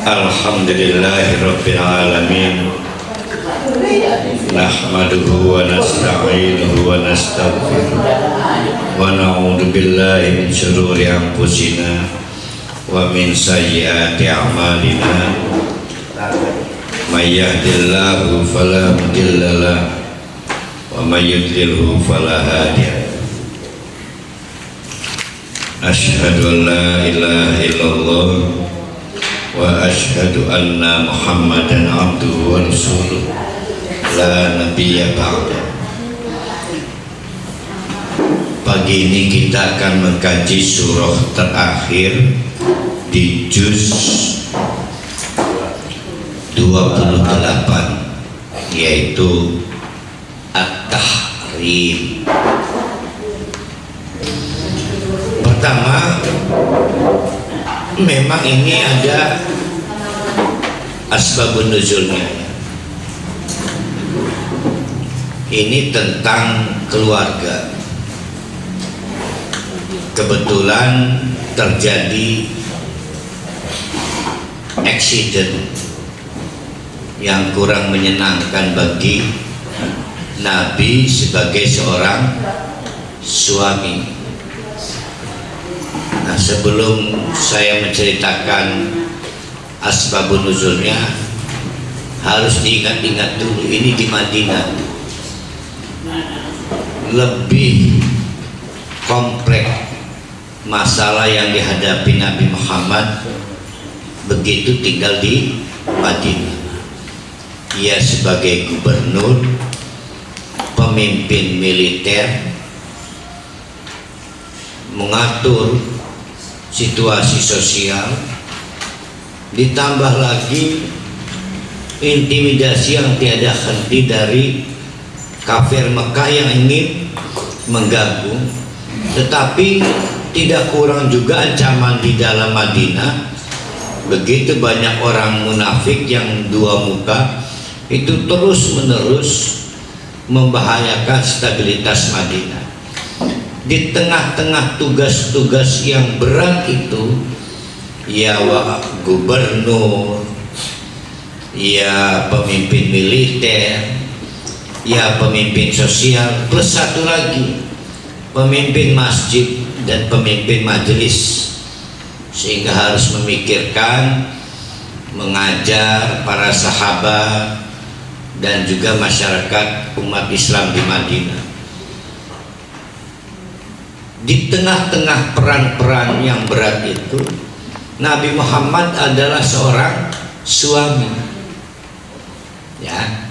Alhamdulillahirabbil alamin. Nahmaduhu wa nasta'inuhu wa nastaghfiruh wa na'udzu billahi min shururi anfusina wa min sayyiati a'malina. May yahdihillahu fala mudilla lahu wa may yudlilhu fala hadiya lahu. Asyhadu an la ilaha illallah wa asyhadu anna Muhammadan abduhu wa rasuluh la nabiyya ba'da. Pagi ini kita akan mengkaji surah terakhir di juz 28, yaitu At-Tahrim. Pertama, memang ini ada asbabun nuzulnya. Ini tentang keluarga. Kebetulan terjadi accident yang kurang menyenangkan bagi Nabi sebagai seorang suami. Nah, sebelum saya menceritakan asbabun nuzulnya, harus diingat-ingat dulu, ini di Madinah. Lebih kompleks masalah yang dihadapi Nabi Muhammad begitu tinggal di Madinah. Ia sebagai gubernur, pemimpin militer, mengatur situasi sosial, ditambah lagi intimidasi yang tiada henti dari kafir Mekah yang ingin mengganggu. Tetapi tidak kurang juga ancaman di dalam Madinah. Begitu banyak orang munafik yang dua muka itu terus menerus membahayakan stabilitas Madinah. Di tengah-tengah tugas-tugas yang berat itu, ya gubernur, ya pemimpin militer, ya pemimpin sosial, plus satu lagi pemimpin masjid dan pemimpin majelis, sehingga harus memikirkan mengajar para sahabat dan juga masyarakat umat Islam di Madinah. Di tengah-tengah peran-peran yang berat itu, Nabi Muhammad adalah seorang suami. Ya,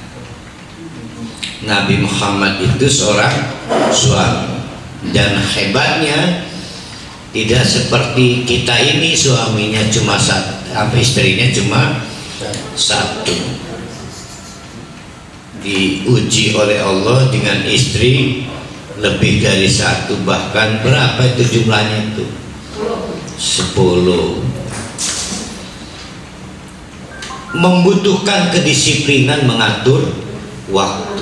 Nabi Muhammad itu seorang suami, dan hebatnya tidak seperti kita ini suaminya cuma satu, istrinya cuma satu. Diuji oleh Allah dengan istri lebih dari satu, bahkan berapa itu jumlahnya itu? 10. Membutuhkan kedisiplinan mengatur waktu.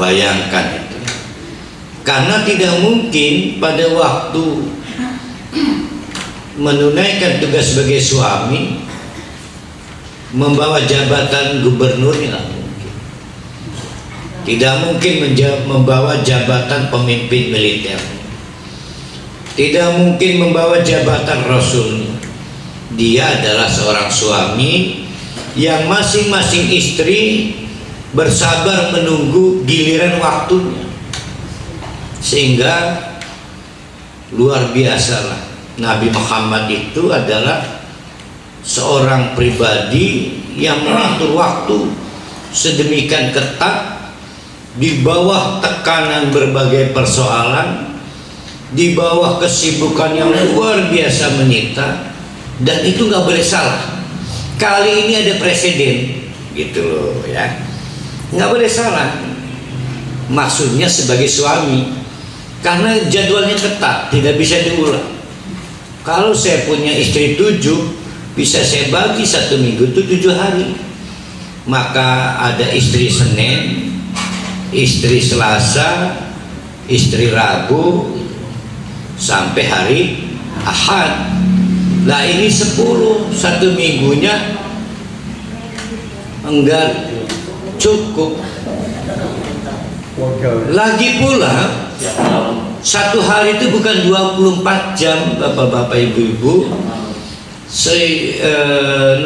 Bayangkan itu. Karena tidak mungkin pada waktu menunaikan tugas sebagai suami membawa jabatan gubernur. Tidak mungkin membawa jabatan pemimpin militer. Tidak mungkin membawa jabatan rasul. Dia adalah seorang suami yang masing-masing istri bersabar menunggu giliran waktunya. Sehingga luar biasalah, Nabi Muhammad itu adalah seorang pribadi yang mengatur waktu sedemikian ketat, di bawah tekanan berbagai persoalan, di bawah kesibukan yang luar biasa menyita, dan itu nggak boleh salah. Kali ini ada presiden, gitu loh ya, nggak boleh salah. Maksudnya sebagai suami, karena jadwalnya ketat, tidak bisa diulang. Kalau saya punya istri 7, bisa saya bagi 1 minggu itu 7 hari. Maka ada istri Senin, istri Selasa, istri Rabu, sampai hari Ahad. Lah ini 10, 1 minggunya enggak cukup. Lagi pula 1 hari itu bukan 24 jam, bapak-bapak, ibu-ibu.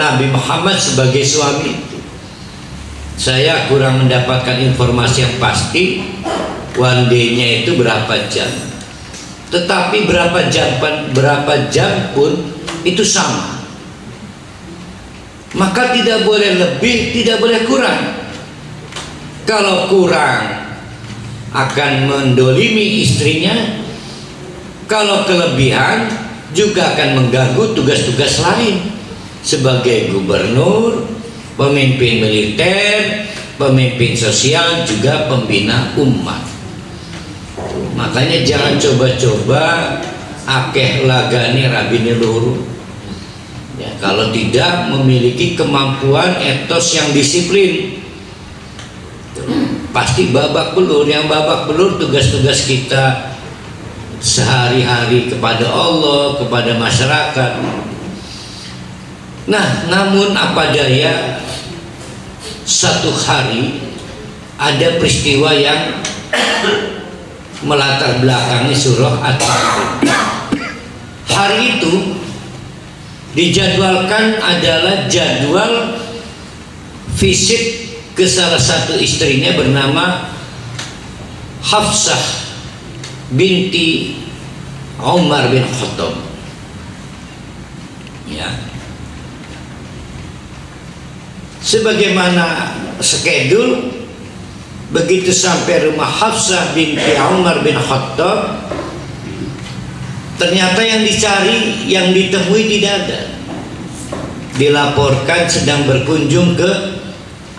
Nabi Muhammad sebagai suami, saya kurang mendapatkan informasi yang pasti one day-nya itu berapa jam. Tetapi berapa jam pun itu sama. Maka tidak boleh lebih, tidak boleh kurang. Kalau kurang akan mendolimi istrinya, kalau kelebihan juga akan mengganggu tugas-tugas lain sebagai gubernur, pemimpin militer, pemimpin sosial, juga pembina umat. Makanya jangan coba-coba akeh lagani rabine luru ya, kalau tidak memiliki kemampuan etos yang disiplin, pasti babak belur. Yang babak belur tugas-tugas kita sehari-hari kepada Allah, kepada masyarakat. Nah, namun apa daya, satu hari ada peristiwa yang melatar belakangi surah At-Takwir. Hari itu dijadwalkan adalah jadwal visit ke salah satu istrinya bernama Hafsah binti Umar bin Khattab. Ya. Sebagaimana skedul, begitu sampai rumah Hafsah binti Umar bin Khattab, ternyata yang dicari, yang ditemui tidak ada. Dilaporkan sedang berkunjung ke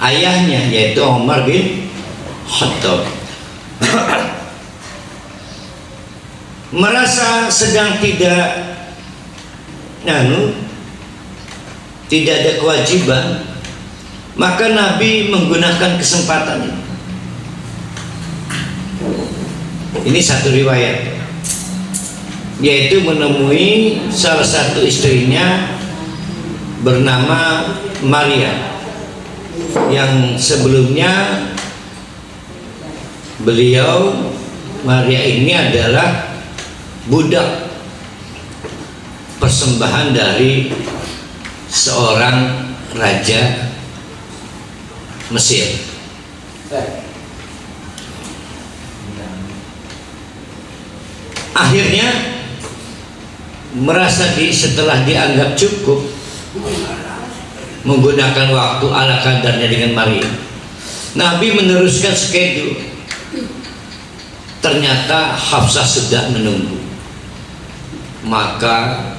ayahnya, yaitu Umar bin Khattab. Merasa sedang tidak ada kewajiban, maka Nabi menggunakan kesempatan ini. Ini satu riwayat, yaitu menemui salah satu istrinya bernama Maria, yang sebelumnya Maria ini adalah budak persembahan dari seorang raja Mesir. Akhirnya merasa setelah dianggap cukup menggunakan waktu ala kadarnya dengan Maria, Nabi meneruskan skedul. Ternyata Hafsah sudah menunggu, maka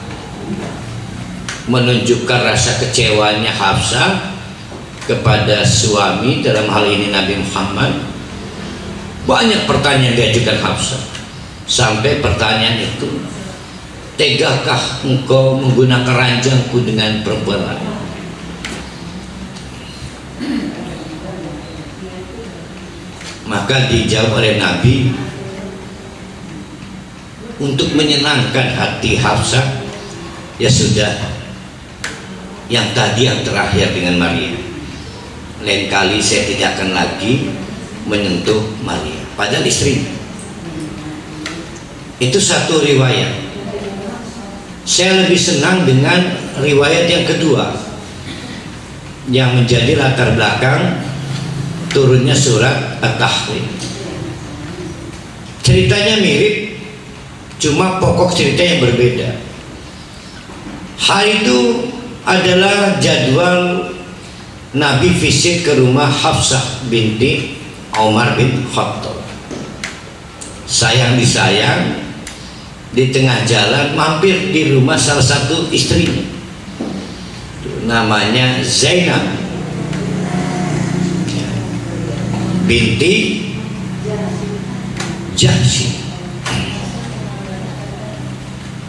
menunjukkan rasa kecewanya Hafsah kepada suami, dalam hal ini Nabi Muhammad. Banyak pertanyaan diajukan Hafsah, sampai pertanyaan itu, tegakah engkau menggunakan ranjangku dengan perempuan lain? Maka dijawab oleh Nabi, untuk menyenangkan hati Hafsah, ya sudah, yang tadi yang terakhir dengan Maria, lain kali saya tidak akan lagi menyentuh Maria, padahal istrinya. Itu satu riwayat. Saya lebih senang dengan riwayat yang kedua, yang menjadi latar belakang turunnya surat At-Takwir. Ceritanya mirip, cuma pokok cerita yang berbeda. Hari itu adalah jadwal Nabi visit ke rumah Hafsah binti Umar bin Khattab. Sayang disayang, di tengah jalan mampir di rumah salah satu istrinya, namanya Zainab binti Jahsy.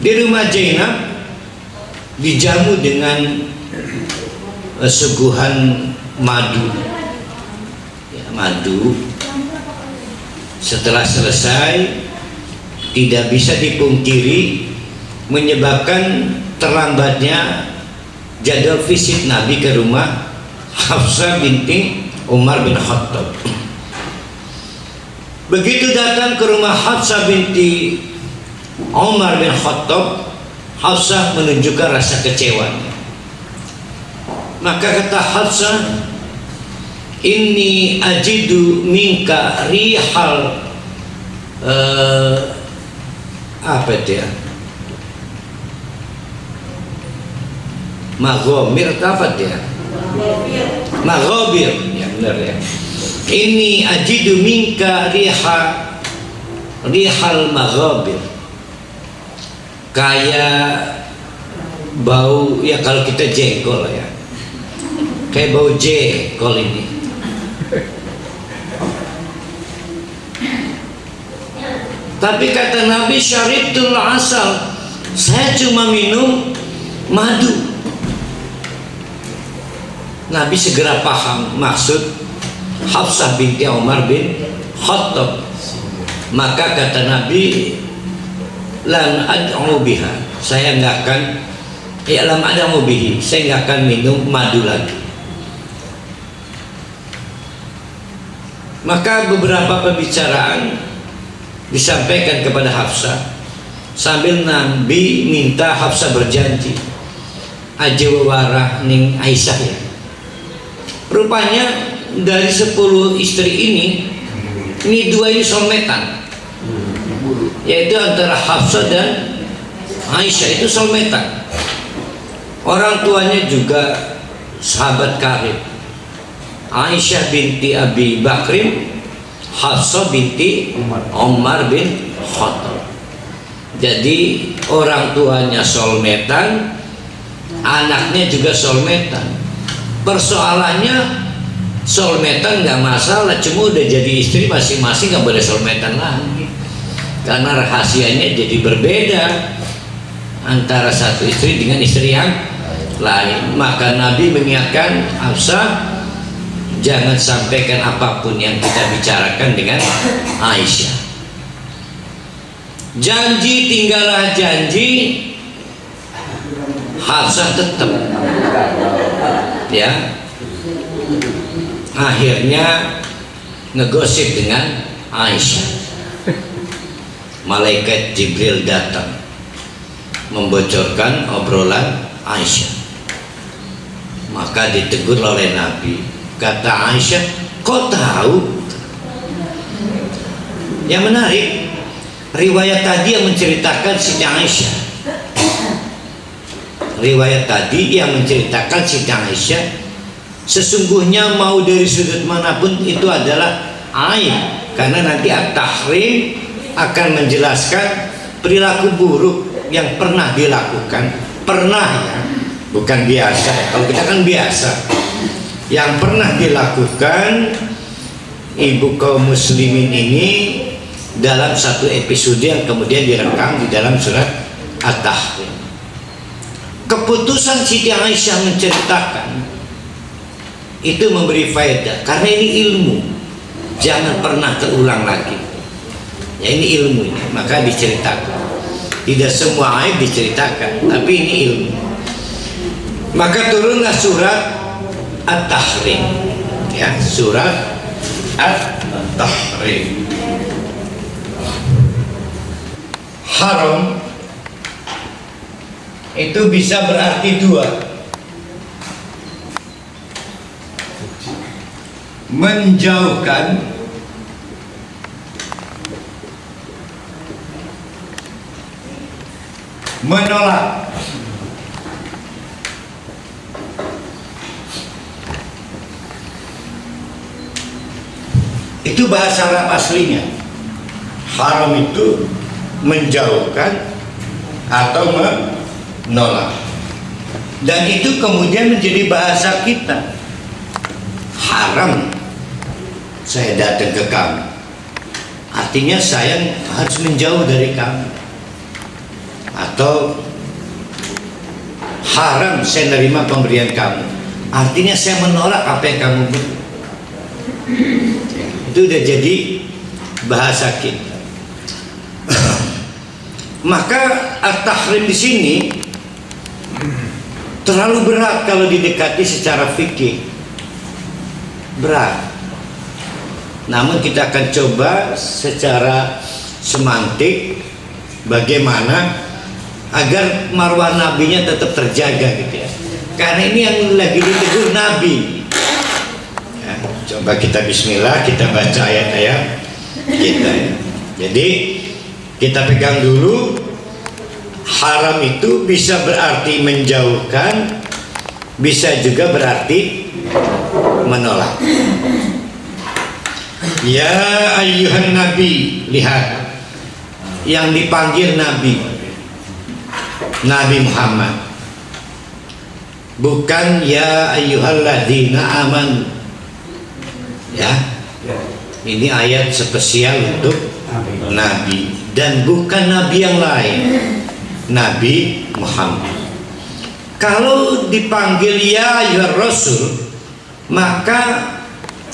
Di rumah Zainab dijamu dengan suguhan madu. Ya, madu. Setelah selesai, tidak bisa dipungkiri menyebabkan terlambatnya jadwal visit Nabi ke rumah Hafsah binti Umar bin Khattab. Begitu datang ke rumah Hafsah binti Umar bin Khattab, Hafsah menunjukkan rasa kecewanya. Maka kata Hafsah, "Inni ajidu minka rihal apa dia? Maghomir apa dia? Maghobir, ya benar ya. Ini ajidu minka rihal maghobir. Kayak bau, ya kalau kita jengkol ya, kayak bau jengkol ini. Tapi kata Nabi, syaribtul asal, saya cuma minum madu. Nabi segera paham maksud Hafsah binti Umar bin Khattab. Maka kata Nabi, lan ad'u biha, saya nggak akan, ya lam ad'u bihi, saya nggak akan minum madu lagi. Maka beberapa pembicaraan disampaikan kepada Hafsah sambil Nabi minta Hafsah berjanji aja wawarah ning Aisyah ya. Rupanya dari 10 istri ini 2 ini soulmate-an, yaitu antara Hafsah dan Aisyah, itu soulmate-an. Orang tuanya juga sahabat karib, Aisyah binti Abi Bakrin, Hafsah binti Umar bin Khattab. Jadi orang tuanya soulmate-an, anaknya juga soulmate-an. Persoalannya soulmate-an nggak masalah, cuma udah jadi istri masing-masing nggak boleh soulmate-an lagi, karena rahasianya jadi berbeda antara satu istri dengan istri yang lain. Maka Nabi mengingatkan Hafsah, jangan sampaikan apapun yang kita bicarakan dengan Aisyah. Janji tinggallah janji, Hafsah tetap ya, akhirnya ngegosip dengan Aisyah. Malaikat Jibril datang membocorkan obrolan Aisyah. Maka ditegur oleh Nabi. Kata Aisyah, kok tahu? Yang menarik, riwayat tadi yang menceritakan Siti Aisyah, riwayat tadi yang menceritakan Siti Aisyah, sesungguhnya mau dari sudut manapun itu adalah aib, karena nanti At-Tahrim akan menjelaskan perilaku buruk yang pernah dilakukan, pernah ya, bukan biasa. Kalau kita kan biasa, yang pernah dilakukan ibu kaum muslimin ini dalam satu episode yang kemudian direkam di dalam surat At-Tahrim. Keputusan Siti Aisyah menceritakan itu memberi faedah, karena ini ilmu, jangan pernah terulang lagi ya, ini ilmu ini, maka diceritakan. Tidak semua aib diceritakan, tapi ini ilmu. Maka turunlah surat At-Tahrim ya, surat At-Tahrim. Haram itu bisa berarti 2. Menjauhkan, menolak. Itu bahasa Arab aslinya. Haram itu menjauhkan atau menolak, dan itu kemudian menjadi bahasa kita. Haram saya datang ke kamu, artinya saya harus menjauh dari kamu. Atau haram saya menerima pemberian kamu, artinya saya menolak apa yang kamu beri. Itu udah jadi bahasa kita. Maka At-Tahrim di sini terlalu berat kalau didekati secara fikih, berat. Namun kita akan coba secara semantik bagaimana agar marwah nabinya tetap terjaga gitu ya. Karena ini yang lagi ditegur nabi ya, coba kita bismillah, kita baca ayat-ayat kita ya. Jadi kita pegang dulu, haram itu bisa berarti menjauhkan, bisa juga berarti menolak. Ya ayyuhan nabi, lihat yang dipanggil nabi, Nabi Muhammad, bukan ya ayyuhalladzina aman. Ya, ini ayat spesial untuk nabi dan bukan nabi yang lain, Nabi Muhammad. Kalau dipanggil ya ayyuhar rasul, maka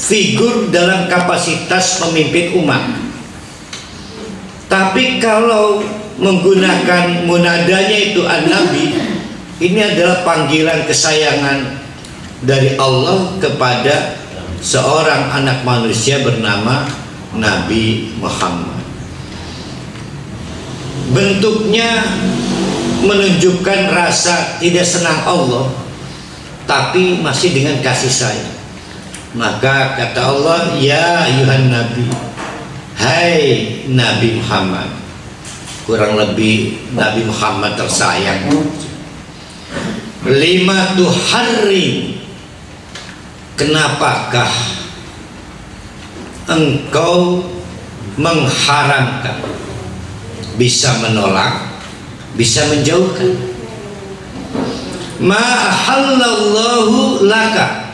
figur dalam kapasitas pemimpin umat. Tapi kalau menggunakan munadanya itu an-nabi, ini adalah panggilan kesayangan dari Allah kepada seorang anak manusia bernama Nabi Muhammad. Bentuknya menunjukkan rasa tidak senang Allah, tapi masih dengan kasih sayang. Maka kata Allah, ya ayuhan nabi, hai Nabi Muhammad. Kurang lebih Nabi Muhammad tersayang. Lima tuharrim, kenapakah engkau mengharamkan? Bisa menolak, bisa menjauhkan. Ma ahallallahu laka,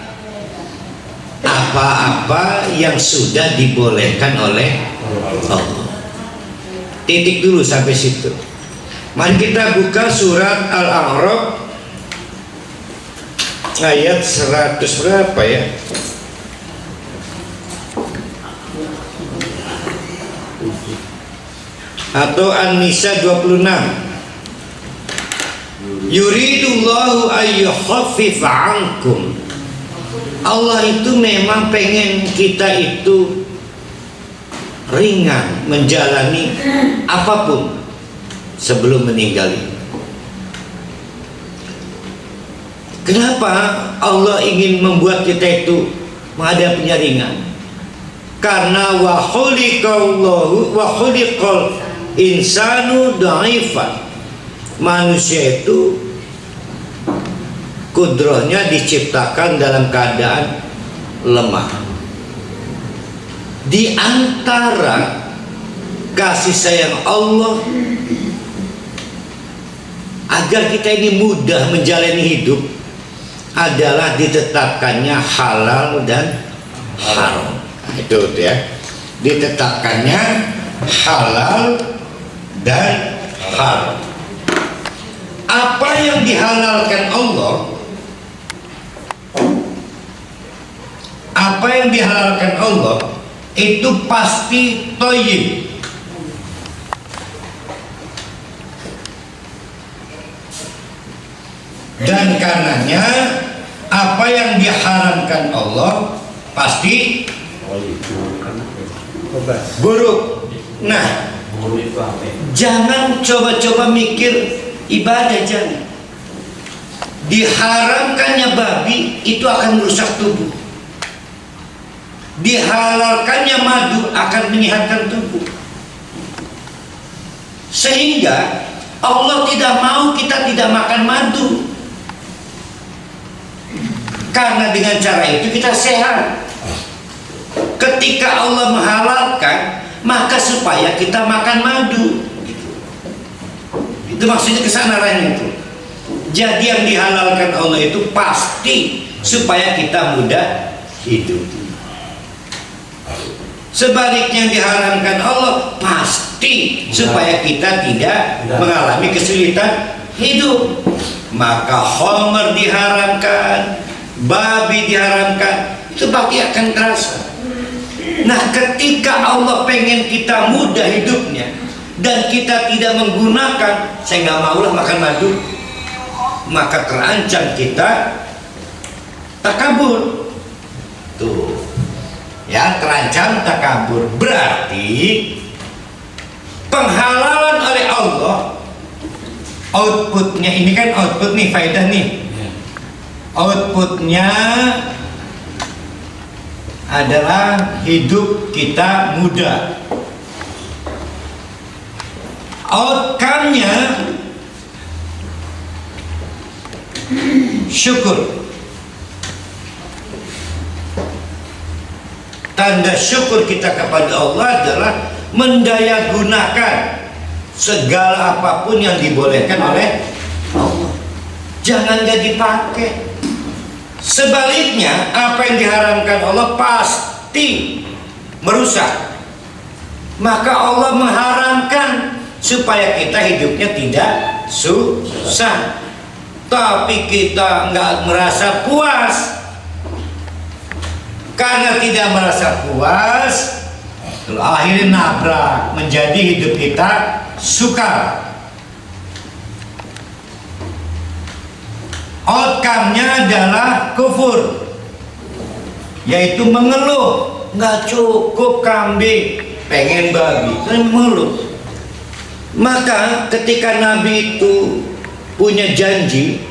apa-apa yang sudah dibolehkan oleh Allah. Titik dulu sampai situ. Mari kita buka surat Al-A'raf ayat 100 berapa ya? Atau An-Nisa 26. Yuridullahu ayyukhaffifa ankum. Allah itu memang pengen kita itu ringan menjalani apapun sebelum meninggal. Kenapa Allah ingin membuat kita itu menghadapinya ringan? Karena wa khuliqallahu wa khuliqal insanu dhaifan. Manusia itu kudrohnya diciptakan dalam keadaan lemah. Di antara kasih sayang Allah agar kita ini mudah menjalani hidup adalah ditetapkannya halal dan haram. Itu ya, ditetapkannya halal dan haram. Apa yang dihalalkan Allah, apa yang dihalalkan Allah itu pasti thayyib. Dan karenanya apa yang diharamkan Allah pasti buruk. Nah, jangan coba-coba mikir ibadah, jangan. Diharamkannya babi itu akan merusak tubuh. Dihalalkannya madu akan menyehatkan tubuh. Sehingga Allah tidak mau kita tidak makan madu. Karena dengan cara itu kita sehat. Ketika Allah menghalalkan, maka supaya kita makan madu. Itu maksudnya kesana arahnya itu. Jadi yang dihalalkan Allah itu pasti supaya kita mudah hidup. Sebaliknya yang diharamkan Allah pasti supaya kita tidak mengalami kesulitan hidup. Maka khamr diharamkan, babi diharamkan, itu pasti akan terasa. Nah, ketika Allah pengen kita mudah hidupnya dan kita tidak menggunakan, saya nggak maulah makan madu. maka terancam kita takabur. Tuh, ya, terancam takabur. Berarti penghalalan oleh Allah, outputnya ini kan output nih, faedah nih. Outputnya adalah hidup kita muda. Outcome-nya syukur. Tanda syukur kita kepada Allah adalah mendayagunakan segala apapun yang dibolehkan oleh Allah. Jangan gak dipakai. Sebaliknya, apa yang diharamkan Allah pasti merusak. Maka Allah mengharamkan supaya kita hidupnya tidak susah. Tapi kita nggak merasa puas. Karena tidak merasa puas, akhirnya nabrak, menjadi hidup kita sukar. Outcome-nya adalah kufur, yaitu mengeluh, nggak cukup kambing, pengen babi, dan mengeluh. Maka ketika Nabi itu punya janji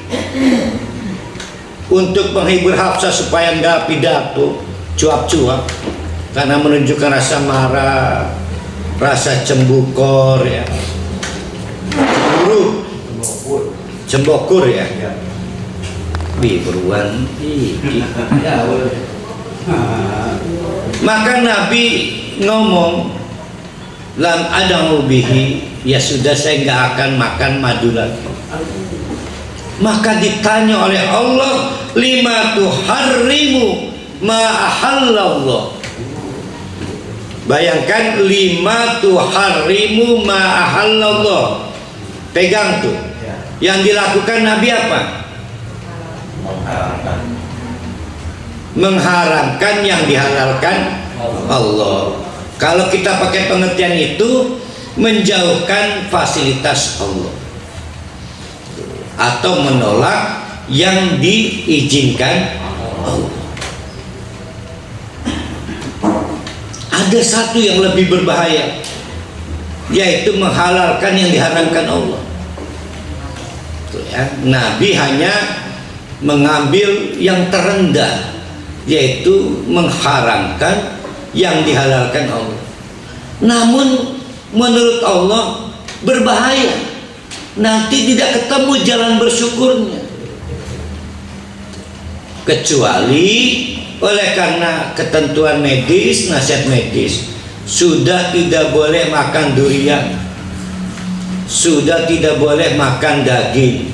untuk menghibur Hafsah supaya nggak pidato cuap-cuap, karena menunjukkan rasa marah, rasa cembukor, ya, cembokur, ya. Beruan maka Nabi ngomong, lam adamu bihi, ya sudah, saya nggak akan makan madu lagi. Maka ditanya oleh Allah, lima tuharrimu ma ahallallah. Bayangkan, lima tuharrimu ma ahallallah. Pegang tuh. Yang dilakukan Nabi apa? Mengharamkan yang dihalalkan Allah. Kalau kita pakai pengertian itu, menjauhkan fasilitas Allah atau menolak yang diizinkan Allah. Ada satu yang lebih berbahaya, yaitu menghalalkan yang diharamkan Allah. Nabi hanya mengambil yang terendah, yaitu mengharamkan yang dihalalkan Allah. Namun menurut Allah berbahaya, nanti tidak ketemu jalan bersyukurnya, kecuali oleh karena ketentuan medis, nasihat medis, sudah tidak boleh makan durian, sudah tidak boleh makan daging.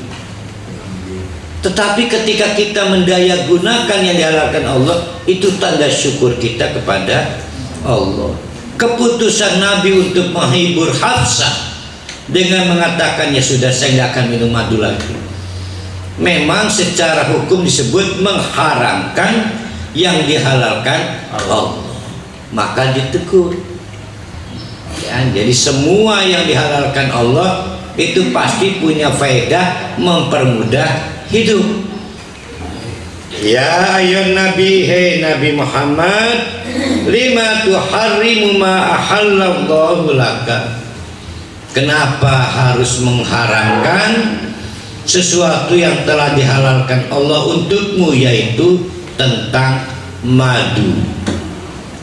Tetapi ketika kita mendayagunakan yang dihalalkan Allah, itu tanda syukur kita kepada Allah. Keputusan Nabi untuk menghibur Hafsah dengan mengatakan, ya sudah, saya nggak akan minum madu lagi, memang secara hukum disebut mengharamkan yang dihalalkan Allah. Maka ditegur, ya, jadi semua yang dihalalkan Allah itu pasti punya faedah mempermudah hidup. Ya ayun Nabi, hei Nabi Muhammad, lima tuharrimu ma ahallallahu laka. Kenapa harus mengharamkan sesuatu yang telah dihalalkan Allah untukmu, yaitu tentang madu.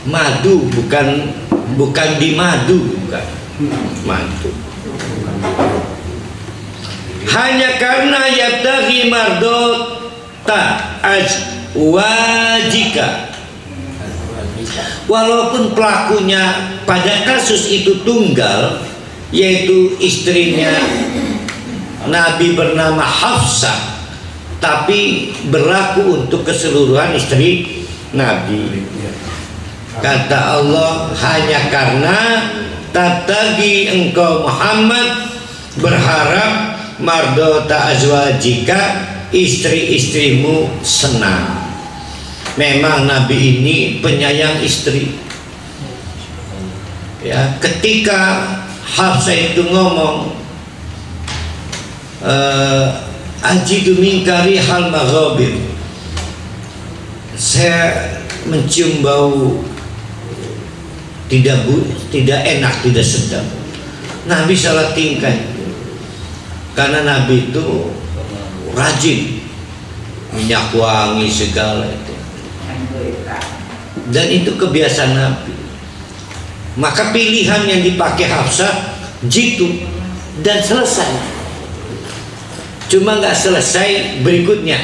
Madu bukan di madu, bukan madu. Hanya karena yabtaghi mardota azwajika. Walaupun pelakunya pada kasus itu tunggal, yaitu istrinya Nabi bernama Hafsah, tapi berlaku untuk keseluruhan istri Nabi. Kata Allah, hanya karena tatagi engkau Muhammad berharap mardota azwajika, istri-istrimu senang. Memang Nabi ini penyayang istri, ya. Ketika Hafsah itu ngomong, ajidu minka rihal maghabir, saya mencium bau tidak enak, tidak sedap. Nabi salah tingkah, karena Nabi itu rajin minyak wangi segala itu, dan itu kebiasaan Nabi. Maka pilihan yang dipakai Hafsah jitu dan selesai. Cuma nggak selesai berikutnya.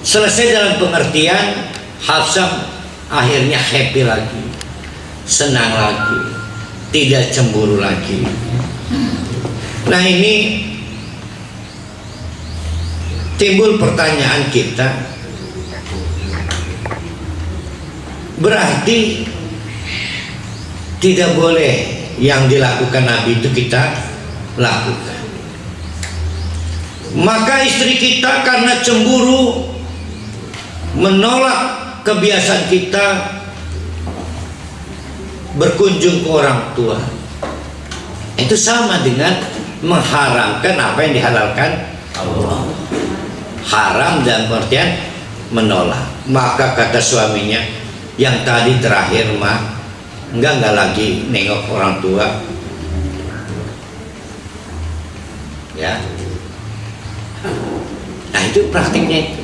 Selesai dalam pengertian Hafsah akhirnya happy lagi, senang lagi, tidak cemburu lagi. Nah, ini timbul pertanyaan kita, berarti tidak boleh yang dilakukan Nabi itu kita lakukan. Maka istri kita karena cemburu menolak kebiasaan kita berkunjung ke orang tua, itu sama dengan mengharamkan apa yang dihalalkan Allah. Haram dalam pengertian menolak. Maka kata suaminya, yang tadi terakhir mah enggak lagi nengok orang tua, ya. Nah, itu praktiknya itu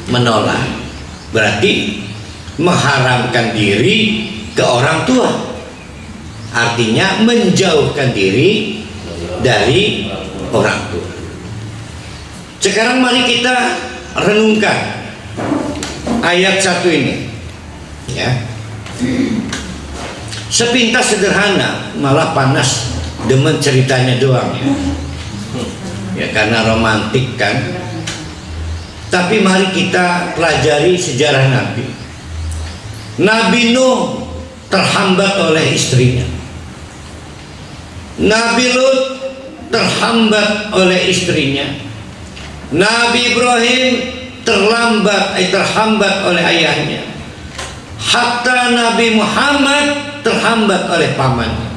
menolak, berarti mengharamkan diri ke orang tua, artinya menjauhkan diri dari orang tua. Sekarang mari kita renungkan ayat 1 ini, ya. Sepintas sederhana, malah panas demen ceritanya doang, ya. Ya, karena romantik kan. Tapi mari kita pelajari sejarah Nabi. Nabi Nuh terhambat oleh istrinya. Nabi Lut terhambat oleh istrinya. Nabi Ibrahim terhambat oleh ayahnya. Hatta Nabi Muhammad terhambat oleh pamannya.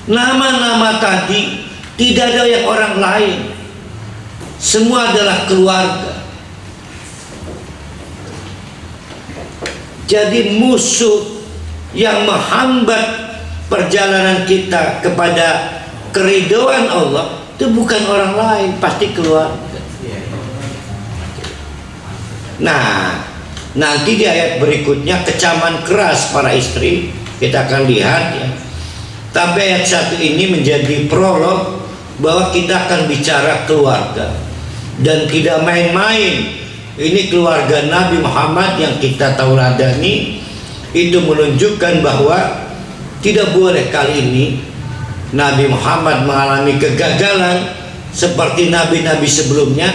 Nama-nama tadi tidak ada yang orang lain, semua adalah keluarga. Jadi musuh yang menghambat perjalanan kita kepada keridhaan Allah itu bukan orang lain, pasti keluarga. Nah, nanti di ayat berikutnya kecaman keras para istri kita akan lihat, ya. Tapi ayat 1 ini menjadi prolog bahwa kita akan bicara keluarga, dan tidak main-main. Ini keluarga Nabi Muhammad yang kita tauladani. Itu menunjukkan bahwa tidak boleh kali ini Nabi Muhammad mengalami kegagalan seperti nabi-nabi sebelumnya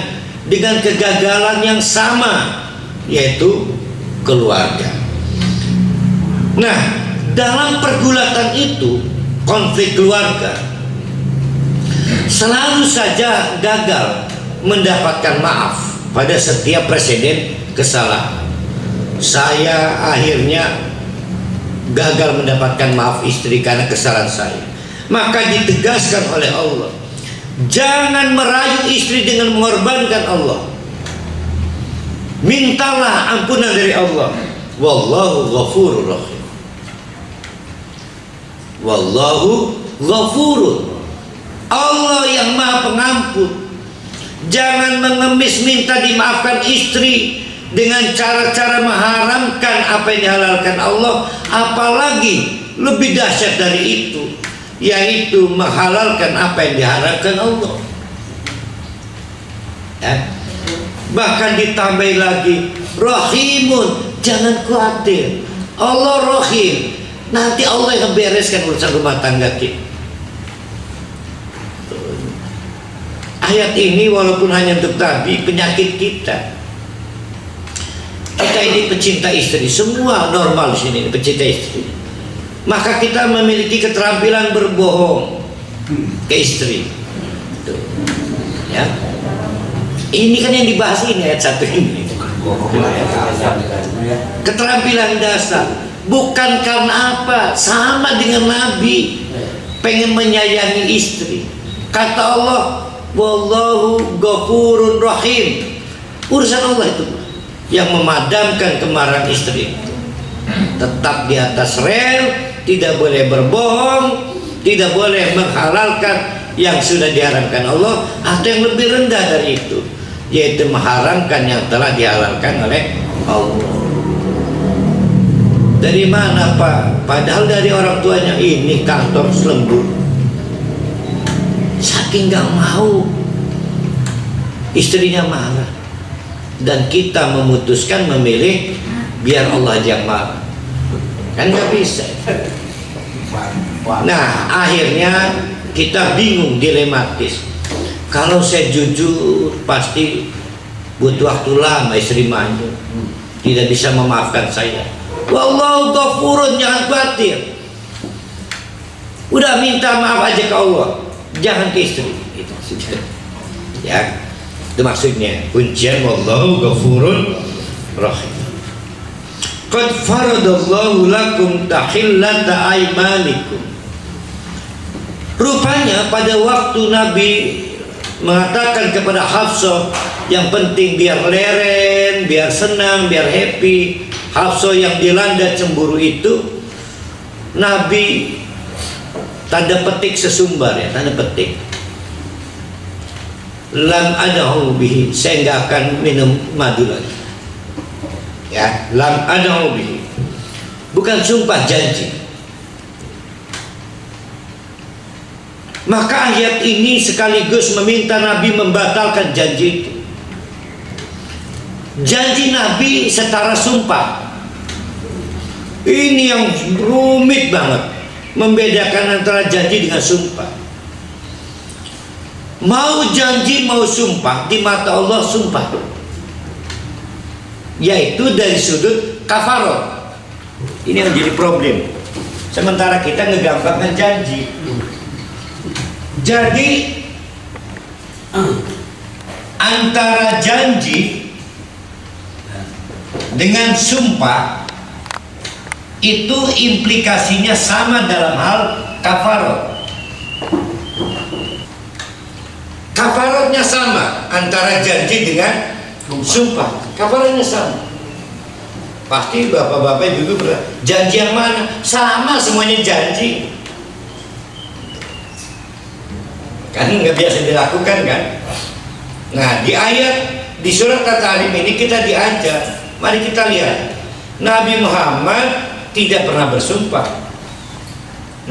dengan kegagalan yang sama, yaitu keluarga. Nah, dalam pergulatan itu, konflik keluarga selalu saja gagal mendapatkan maaf pada setiap presiden kesalahan. Saya akhirnya gagal mendapatkan maaf istri karena kesalahan saya. Maka ditegaskan oleh Allah, jangan merayu istri dengan mengorbankan Allah. Mintalah ampunan dari Allah. Wallahu ghafurur rahim. Wallahu ghafurun. Allah yang Maha Pengampun. Jangan mengemis minta dimaafkan istri dengan cara-cara mengharamkan apa yang dihalalkan Allah. Apalagi lebih dahsyat dari itu, yaitu menghalalkan apa yang diharamkan Allah, ya. Bahkan ditambah lagi, Rahimun, jangan khawatir, Allah Rahim. Nanti Allah yang bereskan urusan rumah tangga kita. Ayat ini walaupun hanya untuk tadi, penyakit kita. Kita ini pecinta istri, semua normal di sini pecinta istri. Maka kita memiliki keterampilan berbohong ke istri. Tuh. Ya. Ini kan yang dibahas ini ayat 1 ini. Keterampilan dasar. Bukan karena apa? Sama dengan Nabi pengen menyayangi istri. Kata Allah, wallahu ghafurur rahim. Urusan Allah itu yang memadamkan kemarahan istri. Tetap di atas rel, tidak boleh berbohong, tidak boleh menghalalkan yang sudah diharamkan Allah atau yang lebih rendah dari itu, yaitu mengharamkan yang telah dihalalkan oleh Allah. Dari mana Pak? Padahal dari orang tuanya. Ini kantor selembut. Saking gak mau, istrinya marah, dan kita memutuskan memilih biar Allah yang marah, kan gak bisa. Nah akhirnya kita bingung, dilematis. Kalau saya jujur pasti butuh waktu lama, istri manja, tidak bisa memaafkan saya. Wallahu ghafurun, jangan khawatir, udah minta maaf aja ke Allah, jangan ke istri. Itu maksudnya ya, itu maksudnya kuncian wallahu ghafurun rahim. Qad faradallahu lakum tahillata aymanikum. Rupanya pada waktu Nabi mengatakan kepada Hafsah, yang penting biar leren, biar senang, biar happy, Hafsah yang dilanda cemburu itu, Nabi tanda petik sesumbar ya, tanda petik, lam ad'u bihi, saya nggak akan minum madu lagi ya, lam ad'u bihi, bukan sumpah, janji. Maka ayat ini sekaligus meminta Nabi membatalkan janji itu. Janji Nabi setara sumpah. Ini yang rumit banget, membedakan antara janji dengan sumpah. Mau janji mau sumpah, di mata Allah sumpah, yaitu dari sudut kafarot. Ini yang jadi problem. Sementara kita ngegampangkan janji. Jadi antara janji dengan sumpah itu implikasinya sama dalam hal kafarot. Kafarotnya sama antara janji dengan sumpah. Kafarotnya sama. Pasti bapak-bapak juga janji yang mana? Sama, semuanya janji. Kan nggak biasa dilakukan kan? Nah di ayat di surat At-Tahrim ini kita diajar, mari kita lihat, Nabi Muhammad tidak pernah bersumpah.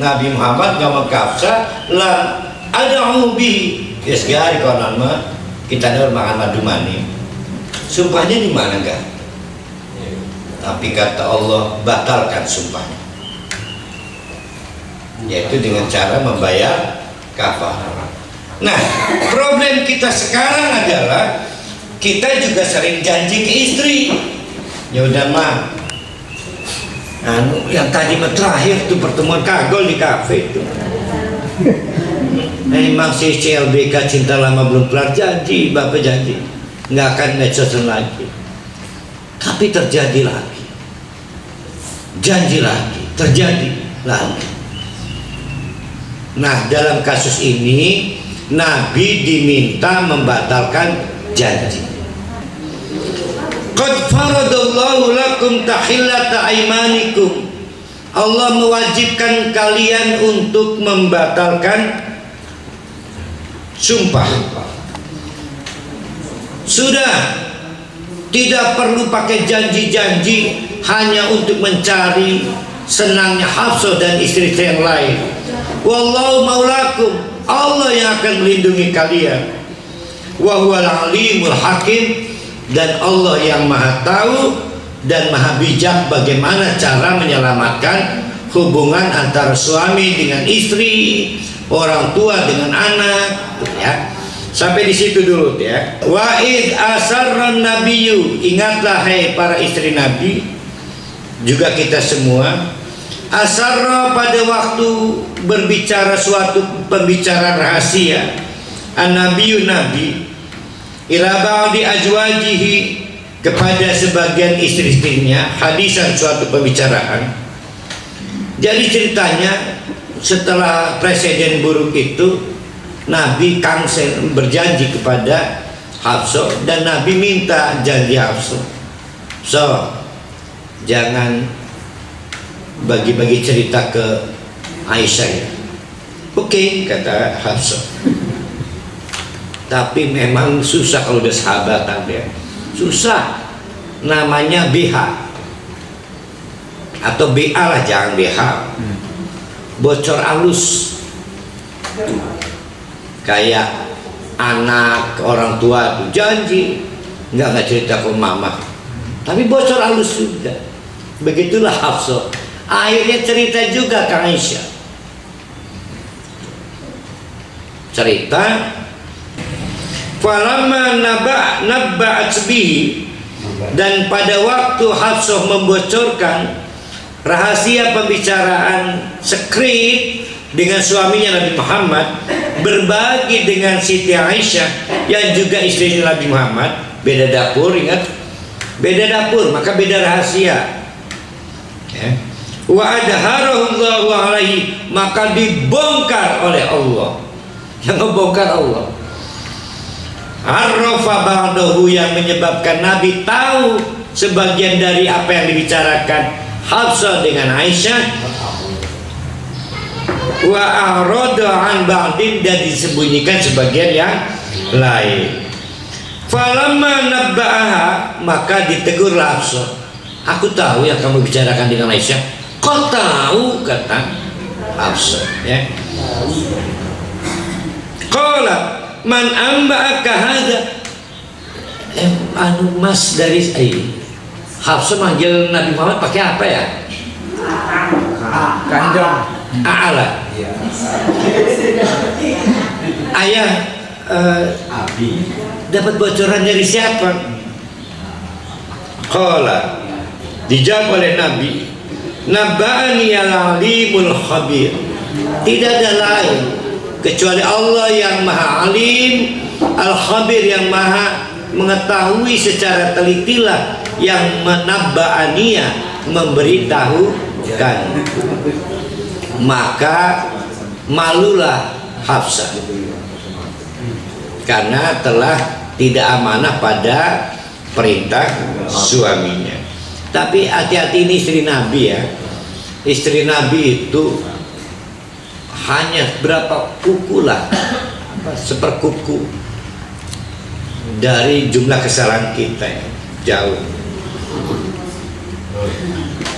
Nabi Muhammad nggak mengkafsa, lam ad'u bihi, ya segala konon mah kita dengar makan madu manis. Sumpahnya di mana enggak? Tapi kata Allah batalkan sumpahnya, yaitu dengan cara membayar kafarah. Nah, problem kita sekarang adalah kita juga sering janji ke istri. Ya udah mah, yang tadi terakhir tuh pertemuan kagol di kafe itu. Memang si CLBK cinta lama belum kelar, janji, bapak janji nggak akan medsos lagi. Tapi terjadi lagi, janji lagi, terjadi lagi. Nah dalam kasus ini Nabi diminta membatalkan janji. Qad faradallahu lakum tahillata aymanikum. Allah mewajibkan kalian untuk membatalkan sumpah. Sudah tidak perlu pakai janji-janji hanya untuk mencari senangnya Hafsah dan istri yang lain. Wallahu maulakum, Allah yang akan melindungi kalian. Wa huwal alimul hakim, dan Allah yang maha tahu dan maha bijak bagaimana cara menyelamatkan hubungan antara suami dengan istri, orang tua dengan anak, ya. Sampai di situ dulu ya. Wa id asarran nabiyyu, ingatlah hai para istri Nabi, juga kita semua, asarra pada waktu berbicara suatu pembicaraan rahasia, an-nabiyyu nabi ila ba'di azwajihi, kepada sebagian istri-istrinya, hadisan suatu pembicaraan. Jadi ceritanya setelah presiden buruk itu, Nabi kangsel berjanji kepada Hafsah, dan Nabi minta janji Hafsah, so jangan bagi-bagi cerita ke Aisyah ya. Oke, kata Hafsah. Tapi memang susah kalau udah sahabatan ya, susah. Namanya BH atau BA lah, jangan BH, bocor halus. Kayak anak orang tua tuh janji nggak cerita ke mama, tapi bocor halus juga. Begitulah Hafsah, akhirnya cerita juga ke Aisyah, cerita. Falamma nabba'at bihi, dan pada waktu Hafsah membocorkan rahasia pembicaraan sekret dengan suaminya Nabi Muhammad, berbagi dengan Siti Aisyah yang juga istri Nabi Muhammad, beda dapur, ingat, beda dapur maka beda rahasia ya. Wa adharahullahu alaihi, maka dibongkar oleh Allah, yang ngebongkar Allah. Arrafa ba'dahu, yang menyebabkan Nabi tahu sebagian dari apa yang dibicarakan Hafsah dengan Aisyah. Wa a'rada an ba'din, dan disembunyikan sebagian yang lain. Falamma nabba'aha, maka ditegurlah Hafsah. Aku tahu yang kamu bicarakan dengan Aisyah. Kau tahu, kata Hafsah ya. Qala man amba'aka hadza, anu mas dari Hafsah manggil Nabi Muhammad pakai apa ya? Kanjong. A'ala. Ayah, dapat bocoran dari siapa? Qala, dijawab oleh Nabi, nabba'ani al-alimul khabir, tidak ada lain kecuali Allah yang maha alim, al-khabir yang maha mengetahui secara telitilah, yang menabba'aniya, memberitahukan. Maka malulah Hafsah karena telah tidak amanah pada perintah suaminya. Tapi hati-hati, ini istri Nabi ya. Istri Nabi itu hanya berapa kuku lah, seperkuku dari jumlah kesalahan kita ya, jauh.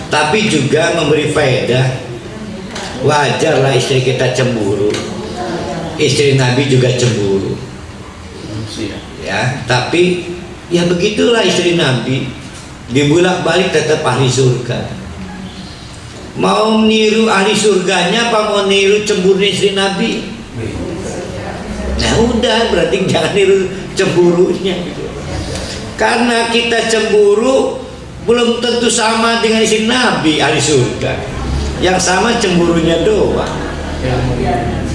Tapi juga memberi faedah. Wajarlah istri kita cemburu, istri Nabi juga cemburu ya. Tapi ya begitulah istri Nabi, dibulak-balik tetap ahli surga. Mau niru ahli surganya apa mau niru cemburu istri Nabi? Nah udah, berarti jangan niru cemburunya gitu. Karena kita cemburu belum tentu sama dengan istri Nabi ahli surga. Yang sama cemburunya doang.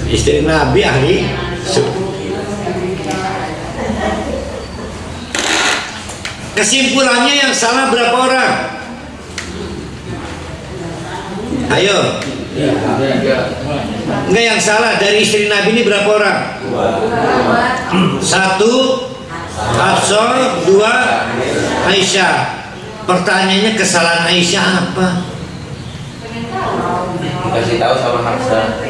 Istri Nabi ahli surga. Kesimpulannya yang salah berapa orang? Ayo. Enggak, yang salah dari istri Nabi ini berapa orang? 1 Hafsah, 2 Aisyah. Pertanyaannya, kesalahan Aisyah apa? Kasih tahu sama Hafsah.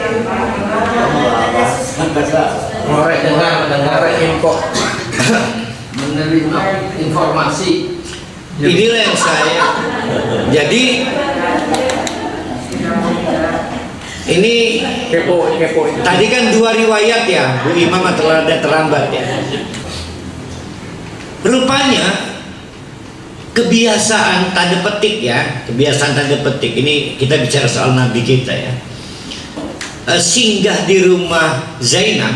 Mendengar info, menerima informasi. Inilah yang saya. Jadi ini kepo. Tadi kan 2 riwayat ya, Bu Imam terlambat ya. Rupanya kebiasaan tanda petik ya, kebiasaan tanda petik ini, kita bicara soal Nabi kita ya. Singgah di rumah Zainab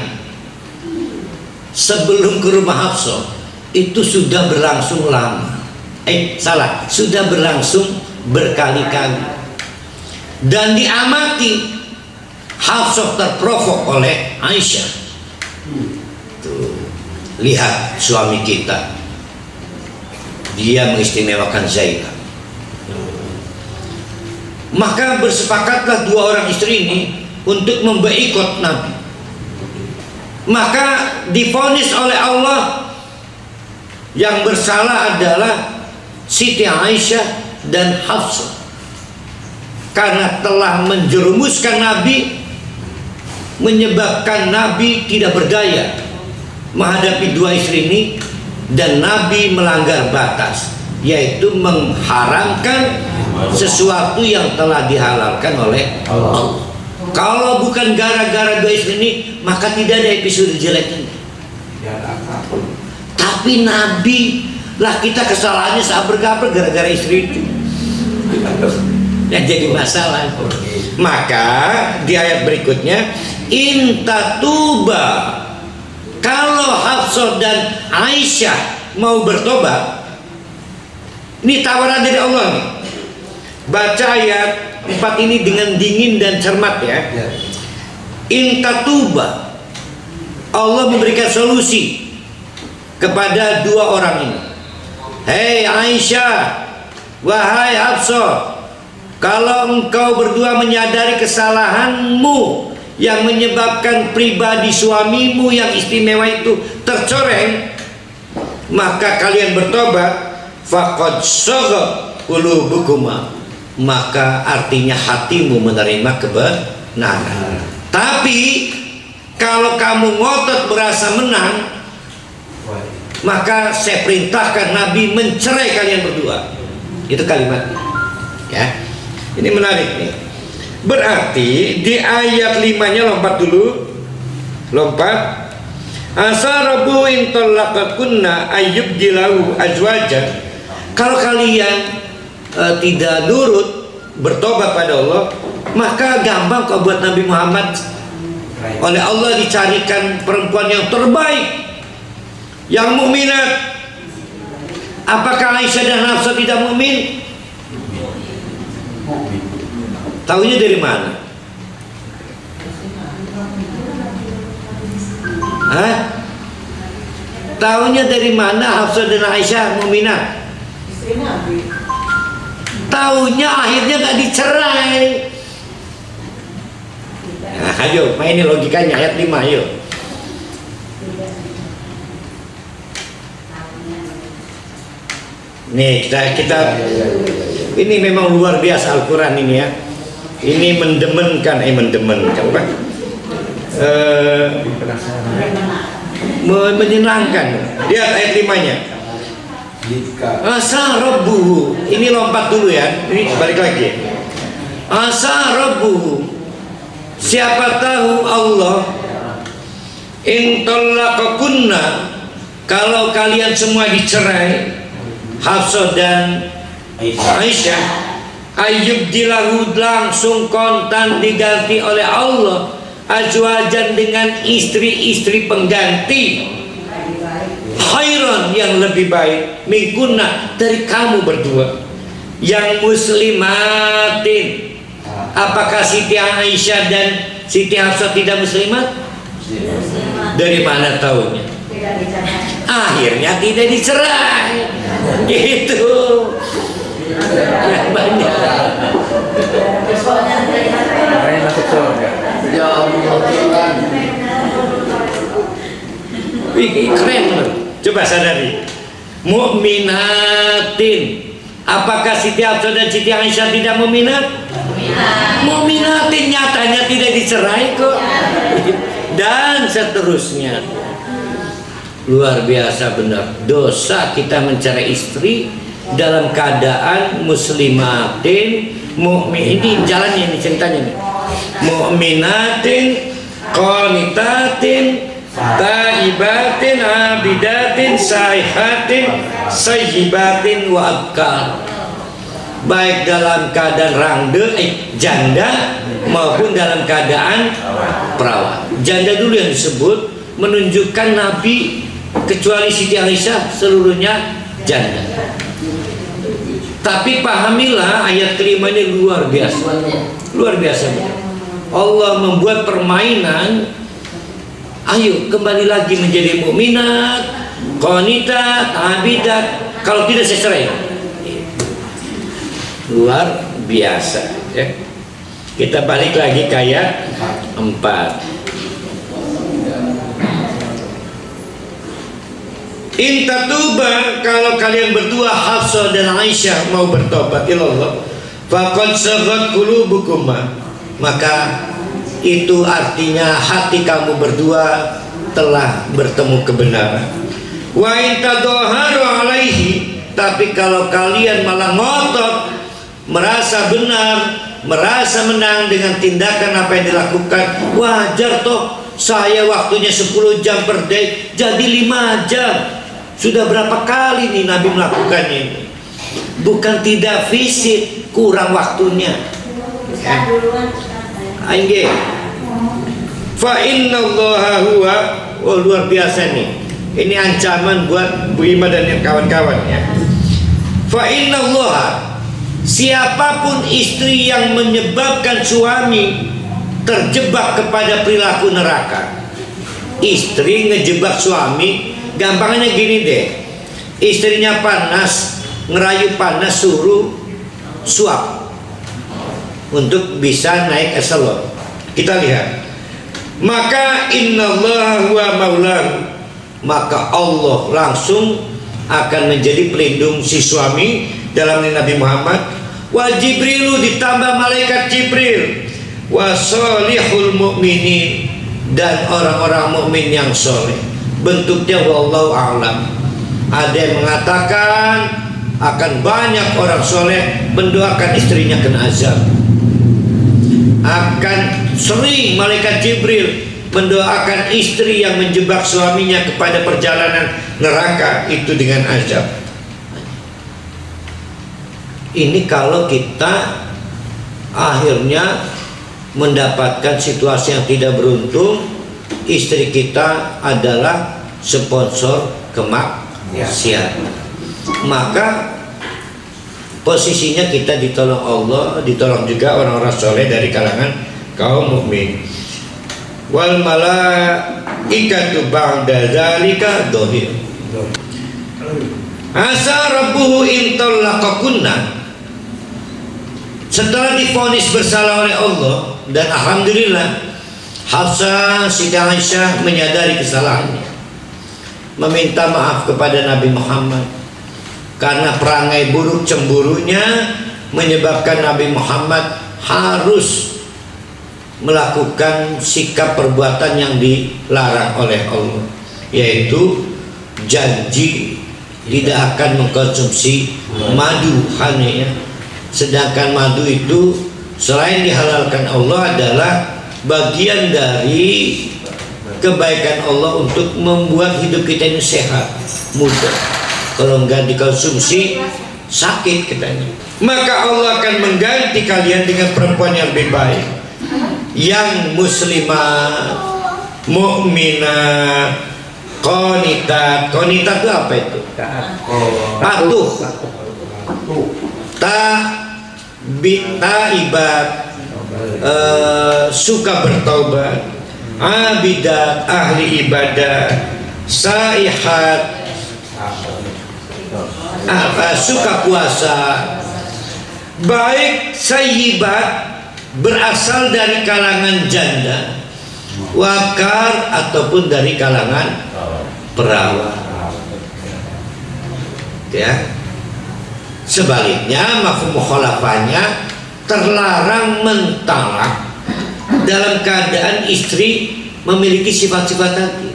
sebelum ke rumah Hafsah itu sudah berlangsung lama. Sudah berlangsung berkali-kali. Dan diamati Hafsah terprovok oleh Aisyah. Tuh, lihat suami kita, dia mengistimewakan Zainab. Maka bersepakatlah 2 orang istri ini untuk memboikot Nabi. maka divonis oleh Allah yang bersalah adalah Siti Aisyah dan Hafsah, karena telah menjerumuskan Nabi, menyebabkan Nabi tidak berdaya menghadapi dua istri ini, dan Nabi melanggar batas, yaitu mengharamkan sesuatu yang telah dihalalkan oleh Allah. Kalau bukan gara-gara dua istri ini, maka tidak ada episode jelek ini. Tapi Nabi lah, kita kesalahannya saat bergabung gara-gara istri itu yang jadi masalah. Maka di ayat berikutnya, intatuba, kalau Hafsah dan Aisyah mau bertobat, ini tawaran dari Allah nih. Baca ayat 4 ini dengan dingin dan cermat ya. Intatuba, Allah memberikan solusi kepada dua orang ini. Hei Aisyah, wahai Hafsah, kalau engkau berdua menyadari kesalahanmu yang menyebabkan pribadi suamimu yang istimewa itu tercoreng, maka kalian bertobat. Faqad saghat qulubukuma, maka artinya hatimu menerima kebenaran. Tapi kalau kamu ngotot merasa menang, maka saya perintahkan Nabi mencerai kalian berdua. Itu kalimatnya ya. Ini menarik nih. Berarti di ayat 5-nya lompat dulu. Lompat. Asa rabbu in talaqakunna ayyubdilahu azwajan. Kalau kalian tidak nurut bertobat pada Allah, maka gampang kok buat Nabi Muhammad. Oleh Allah dicarikan perempuan yang terbaik, yang mukminat. Apakah Aisyah dan Hafsah tidak mukmin? Tahunya dari mana? Hah? Tahunya dari mana Hafsah dan Aisyah mukminat? Tahunya akhirnya gak dicerai. Nah, ayo mainin logikanya ayat 5 ayo. Nih kita ini memang luar biasa Al-Quran ini ya. Ini mendemenkan, Pak. Menyenangkan. Lihat ayat 5-nya. Asa rabbuhu, ini lompat dulu ya, ini balik lagi. Asa rabbuhu, siapa tahu Allah, in talaqakunna, kalau kalian semua dicerai, Hafsah dan Aisyah, ayyubdilahu, langsung kontan diganti oleh Allah, azwajan, dengan istri-istri pengganti, khairan, yang lebih baik, minkunna, dari kamu berdua, yang muslimatin. Apakah Siti Aisyah dan Siti Hafsah tidak muslimat? Dari mana tahunya? Akhirnya tidak dicerai. Gitu ya, banyak. Keren loh. Coba sadari, mukminatin. Apakah Siti Hafsah dan Siti Aisyah tidak mukminat? Mukminatin, nyatanya tidak dicerai kok. Dan seterusnya. Luar biasa benar. Dosa kita mencari istri dalam keadaan muslimatin, mukmin. Ini jalannya, ini ceritanya nih. Mukminatin, qanitatin, taibatin, abidatin, saihatin, sayyibatin, wa abkar. Baik dalam keadaan rangde, janda, maupun dalam keadaan perawan. Janda dulu yang disebut, menunjukkan Nabi kecuali Siti Aisyah seluruhnya janda. Tapi pahamilah ayat kelima ini luar biasa. Luar biasa. Allah membuat permainan. Ayo kembali lagi menjadi mukminat, qanitat, abidat. Kalau tidak saya cerai. Luar biasa ya. Kita balik lagi ke ayat 4. In tatuba, kalau kalian berdua Hafsah dan Aisyah mau bertobat ilallah, faqad saghat qulubukuma, maka itu artinya hati kamu berdua telah bertemu kebenaran. Wa in tadhaharu alaihi, tapi kalau kalian malah ngotot, merasa benar, merasa menang dengan tindakan apa yang dilakukan, wajar toh saya waktunya 10 jam per day jadi 5 jam. Sudah berapa kali nih Nabi melakukannya ini. Bukan tidak fisik, kurang waktunya. Aingge. Fa innallaha huwa, oh luar biasa nih. Ini ancaman buat Bu Ima dan kawan-kawan ya. Fa innallaha, siapapun istri yang menyebabkan suami terjebak kepada perilaku neraka. Istri ngejebak suami, gampangnya gini deh. Istrinya panas, ngerayu panas, suruh suap untuk bisa naik eselon. Kita lihat. Maka innallaha huwa maulahu, maka Allah langsung akan menjadi pelindung si suami dalam Nabi Muhammad. Wa Jibrilu, ditambah malaikat Jibril, wa sholihul mu'minin, dan orang-orang mukmin yang soleh. Bentuknya wallahu a'lam. Ada yang mengatakan akan banyak orang soleh mendoakan istrinya kena azab. Akan sering malaikat Jibril mendoakan istri yang menjebak suaminya kepada perjalanan neraka itu dengan azab. Ini kalau kita akhirnya mendapatkan situasi yang tidak beruntung, istri kita adalah sponsor kemaksiatan, maka posisinya kita ditolong Allah, ditolong juga orang-orang soleh dari kalangan kaum mukmin. Wal malaikatu ba'da dzalika dhahir. Asa rabbuhu in talaqakunna, setelah divonis bersalah oleh Allah, dan alhamdulillah Hafsah Siti Aisyah menyadari kesalahannya, meminta maaf kepada Nabi Muhammad karena perangai buruk cemburunya menyebabkan Nabi Muhammad harus melakukan sikap perbuatan yang dilarang oleh Allah, yaitu janji tidak akan mengkonsumsi madu hanya ya. Sedangkan madu itu selain dihalalkan Allah adalah bagian dari kebaikan Allah untuk membuat hidup kita ini sehat, mudah. Kalau enggak dikonsumsi sakit katanya. Maka Allah akan mengganti kalian dengan perempuan yang lebih baik, yang muslimah, mukminah, qanitat. Qanitat itu apa itu? Patuh. Taibat, suka bertaubat, abidat, ahli ibadah, saihat, suka puasa. Baik sayyibat, berasal dari kalangan janda, wakar ataupun dari kalangan perawan ya. Sebaliknya mafhum mukhalafahnya terlarang mentalak dalam keadaan istri memiliki sifat-sifat tadi,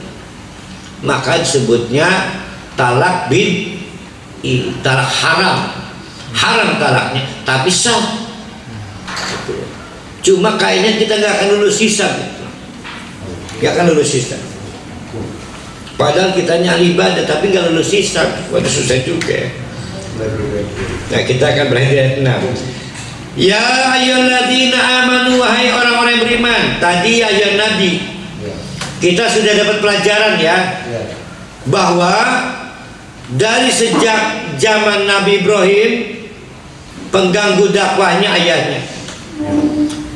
maka disebutnya talak bin talak haram talaknya, tapi sah. Cuma kayaknya kita nggak akan lulus hisab, nggak akan lulus hisab. Padahal kitanya ibadah tapi nggak lulus hisab, waduh susah juga. Nah, kita akan berhenti ayat 6. Ya ayyuhalladzina amanu, wahai orang-orang yang beriman. Tadi ayat Nabi kita sudah dapat pelajaran ya, bahwa dari sejak zaman Nabi Ibrahim pengganggu dakwahnya ayahnya,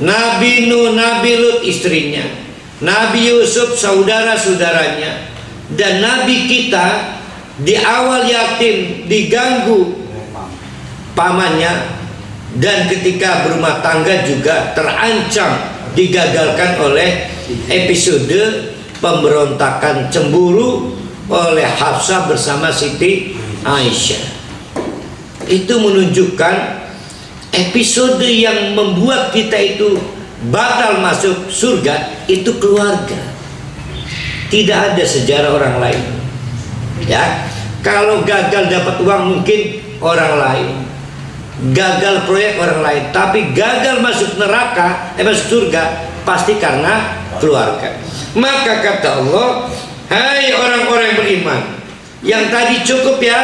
Nabi Nuh, Nabi Lut istrinya, Nabi Yusuf saudara-saudaranya, dan Nabi kita di awal yatim diganggu pamannya, dan ketika berumah tangga juga terancam digagalkan oleh episode pemberontakan cemburu oleh Hafsah bersama Siti Aisyah. Itu menunjukkan episode yang membuat kita itu batal masuk surga itu keluarga. Tidak ada sejarah orang lain. Ya, kalau gagal dapat uang mungkin orang lain, gagal proyek orang lain, tapi gagal masuk neraka, masuk surga pasti karena keluarga. Maka kata Allah, hai orang-orang yang beriman, yang tadi cukup ya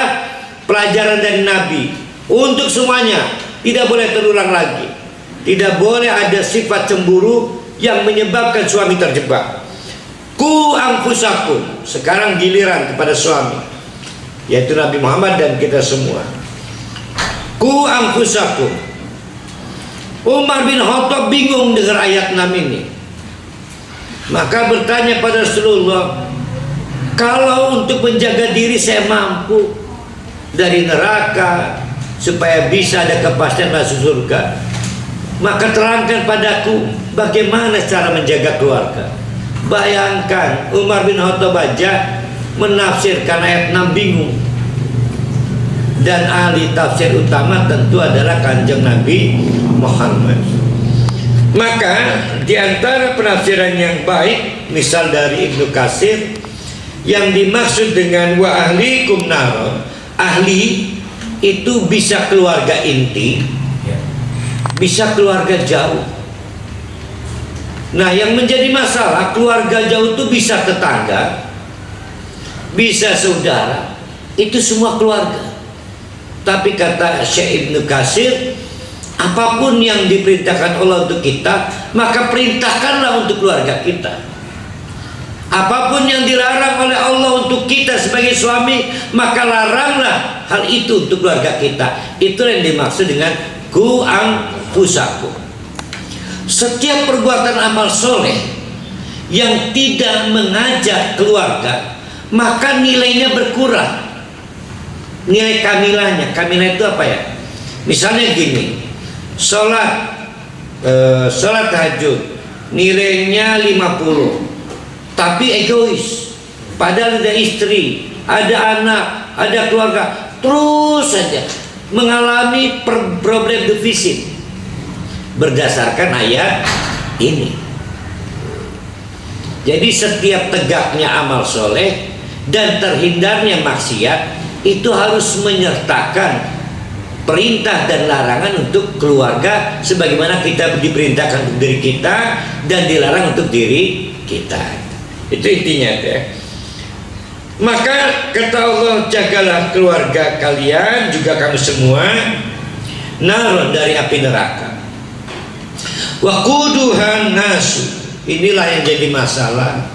pelajaran dari Nabi untuk semuanya, tidak boleh terulang lagi. Tidak boleh ada sifat cemburu yang menyebabkan suami terjebak. Ku anfusakum, sekarang giliran kepada suami, yaitu Nabi Muhammad dan kita semua. Ku anfusakum. Umar bin Khattab bingung dengar ayat 6 ini. Maka bertanya pada Rasulullah, kalau untuk menjaga diri saya mampu dari neraka supaya bisa ada kepastian masuk surga, maka terangkan padaku bagaimana cara menjaga keluarga. Bayangkan Umar bin Khattab aja menafsirkan ayat 6 bingung. Dan ahli tafsir utama tentu adalah Kanjeng Nabi Muhammad. Maka di antara penafsiran yang baik, misal dari Ibnu Katsir, yang dimaksud dengan wa ahlikum nar, ahli itu bisa keluarga inti, bisa keluarga jauh. Nah, yang menjadi masalah keluarga jauh itu bisa tetangga, bisa saudara, itu semua keluarga. Tapi kata Syekh Ibnu Katsir, apapun yang diperintahkan Allah untuk kita, maka perintahkanlah untuk keluarga kita. Apapun yang dilarang oleh Allah untuk kita sebagai suami, maka laranglah hal itu untuk keluarga kita. Itu yang dimaksud dengan ku anfusakum. Setiap perbuatan amal soleh yang tidak mengajak keluarga, maka nilainya berkurang. Nilai kamilahnya, kamilah itu apa ya? Misalnya gini, sholat tahajud nilainya 50, tapi egois, padahal ada istri, ada anak, ada keluarga, terus saja mengalami problem defisit berdasarkan ayat ini. Jadi setiap tegaknya amal soleh dan terhindarnya maksiat itu harus menyertakan perintah dan larangan untuk keluarga, sebagaimana kita diperintahkan untuk diri kita dan dilarang untuk diri kita. Itu intinya ya. Maka kata Allah, jagalah keluarga kalian juga kamu semua nar, dari api neraka. Waquduhan nasu. Inilah yang jadi masalah.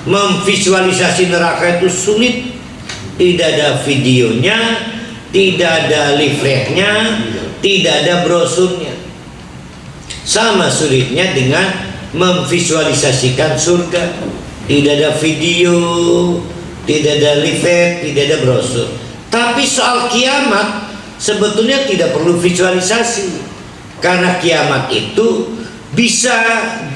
Memvisualisasi neraka itu sulit. Tidak ada videonya, tidak ada leafletnya, tidak ada brosurnya. Sama sulitnya dengan memvisualisasikan surga. Tidak ada video, tidak ada leaflet, tidak ada brosur. Tapi soal kiamat sebetulnya tidak perlu visualisasi, karena kiamat itu bisa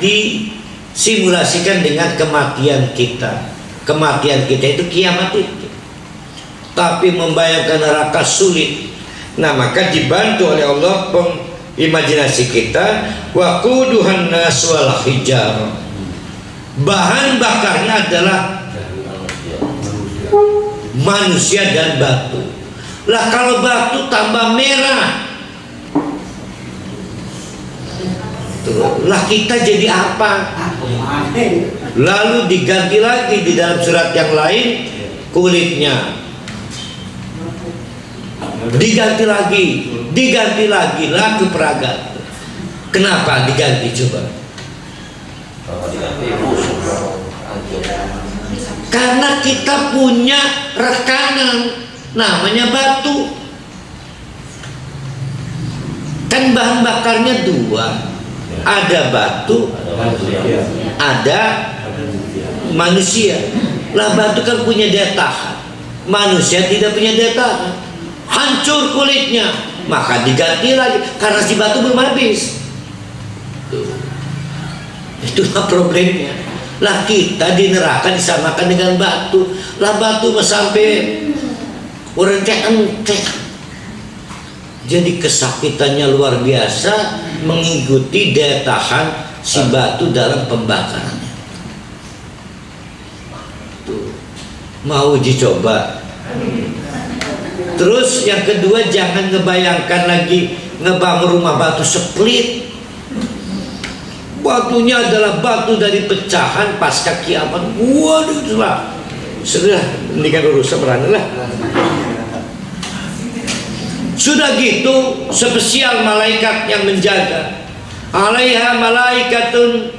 disimulasikan dengan kematian kita. Kematian kita itu kiamat itu. Tapi membayangkan neraka sulit. Nah, maka dibantu oleh Allah imajinasi kita. Waquduhan nas wal hijar. Bahan bakarnya adalah manusia dan batu. Lah kalau batu tambah merah, lah kita jadi apa? Lalu diganti lagi di dalam surat yang lain, kulitnya diganti lagi laku peragat. Kenapa diganti coba? Karena kita punya rekanan namanya batu. Kan bahan bakarnya dua, ada batu, ada manusia. Lah batu kan punya daya tahan, manusia tidak punya daya tahan, hancur kulitnya, maka diganti lagi karena si batu belum habis. Itulah problemnya. Lah kita di neraka disamakan dengan batu. Lah batu sampai orang entek. Jadi kesakitannya luar biasa mengikuti daya tahan si batu dalam pembakarannya. Tuh. Mau dicoba. Terus yang kedua, jangan ngebayangkan lagi ngebangun rumah batu split. Batunya adalah batu dari pecahan pasca kiamat. Waduh, sudah mendingan urusan lah. Sudah gitu, spesial malaikat yang menjaga. Alaiha malaikatun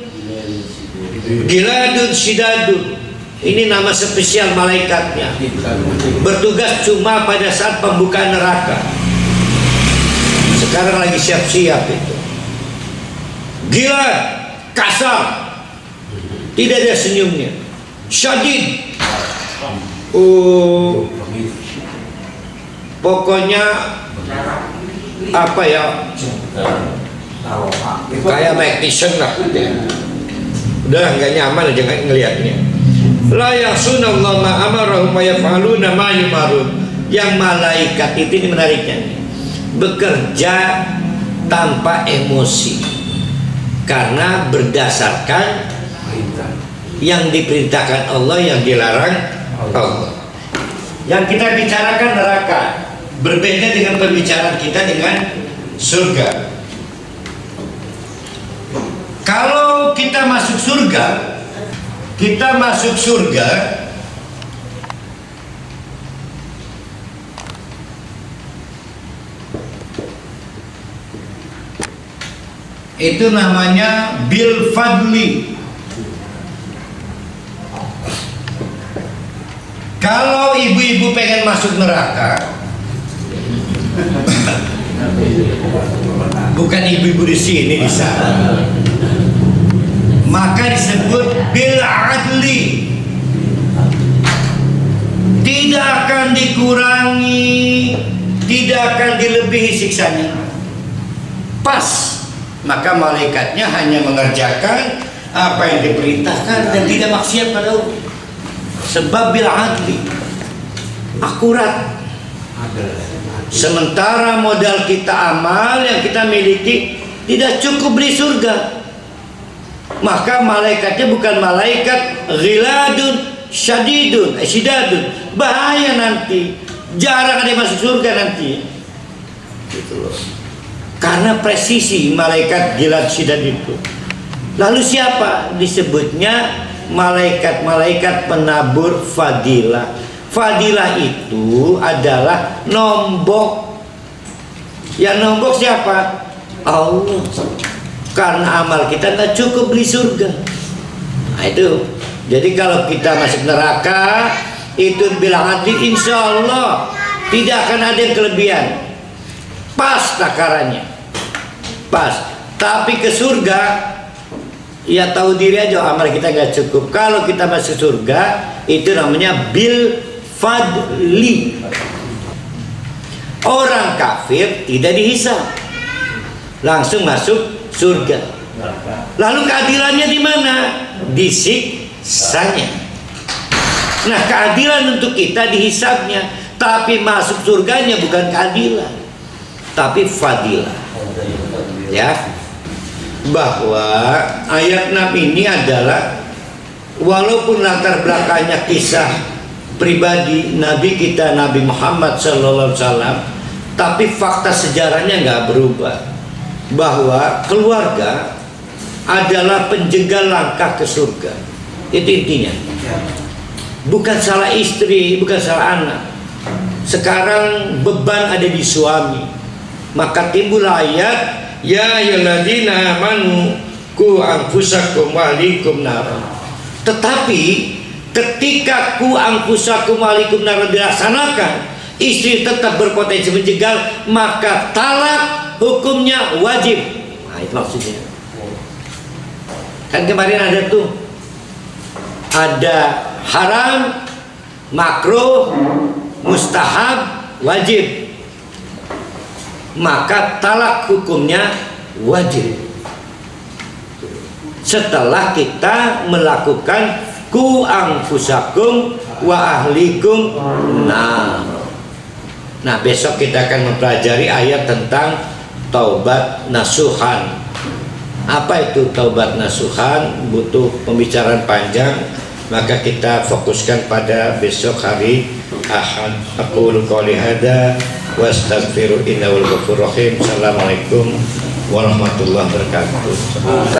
giladun shidadun. Ini nama spesial malaikatnya. Bertugas cuma pada saat pembukaan neraka. Sekarang lagi siap-siap itu. Gila, kasar, tidak ada senyumnya. Syadid. Pokoknya apa ya? Kayak Mike Tyson lah. Udah nggak nyaman aja ngelihatnya. La ya'sunallahu ma amarahum wa yaf'aluna ma yumarun. Yang malaikat itu, ini menariknya, bekerja tanpa emosi karena berdasarkan yang diperintahkan Allah, yang dilarang Allah. Yang kita bicarakan neraka berbeda dengan pembicaraan kita dengan surga. Kalau kita masuk surga, itu namanya bil fadli. Kalau ibu-ibu pengen masuk neraka, bukan ibu-ibu di sini, di sana, maka disebut bil adli. Tidak akan dikurangi, tidak akan dilebihi siksanya. Pas. Maka malaikatnya hanya mengerjakan apa yang diperintahkan dan tidak maksiat pada Allah. Sebab bil adli, akurat. Sementara modal kita, amal yang kita miliki, tidak cukup beli surga. Maka malaikatnya bukan malaikat ghiladun syidadun. Bahaya nanti, jarang ada yang masuk surga nanti. Gitu loh. Karena presisi malaikat gilad syidad itu. Lalu siapa? Disebutnya malaikat-malaikat penabur fadilah. Fadilah itu adalah nombok. Yang nombok siapa? Allah. Karena amal kita nggak cukup beli surga. Nah itu. Jadi kalau kita masuk neraka, itu bilang adli, insya Allah tidak akan ada yang kelebihan. Pas takarannya, pas. Tapi ke surga, ya tahu diri aja, amal kita nggak cukup. Kalau kita masuk surga, itu namanya bil fadli. Orang kafir tidak dihisab, langsung masuk surga. Lalu keadilannya di mana? Disiksanya. Nah, keadilan untuk kita dihisabnya, tapi masuk surganya bukan keadilan, tapi fadilah. Ya, bahwa ayat 6 ini adalah, walaupun latar belakangnya kisah pribadi Nabi kita Nabi Muhammad SAW, tapi fakta sejarahnya nggak berubah, bahwa keluarga adalah penjegal langkah ke surga. Itu intinya. Bukan salah istri, bukan salah anak. Sekarang beban ada di suami. Maka timbul ayat, ya ayyuhalladzina amanu qu anfusakum wa ahlikum nar. Tetapi ketika qu anfusakum wa ahlikum nar dilaksanakan, istri tetap berpotensi menjegal, maka talak hukumnya wajib. Nah, itu maksudnya. Kan kemarin ada tuh, ada haram, makruh, mustahab, wajib. Maka talak hukumnya wajib. setelah kita melakukan ku anfusakum wa ahlikum. Nah besok kita akan mempelajari ayat tentang taubat nasuhan. Apa itu taubat nasuhan? Butuh pembicaraan panjang, maka kita fokuskan pada besok hari Ahad. Aqulu qouli hadza wa astaghfiru innahu ghafurur rahim. Assalamualaikum warahmatullahi wabarakatuh.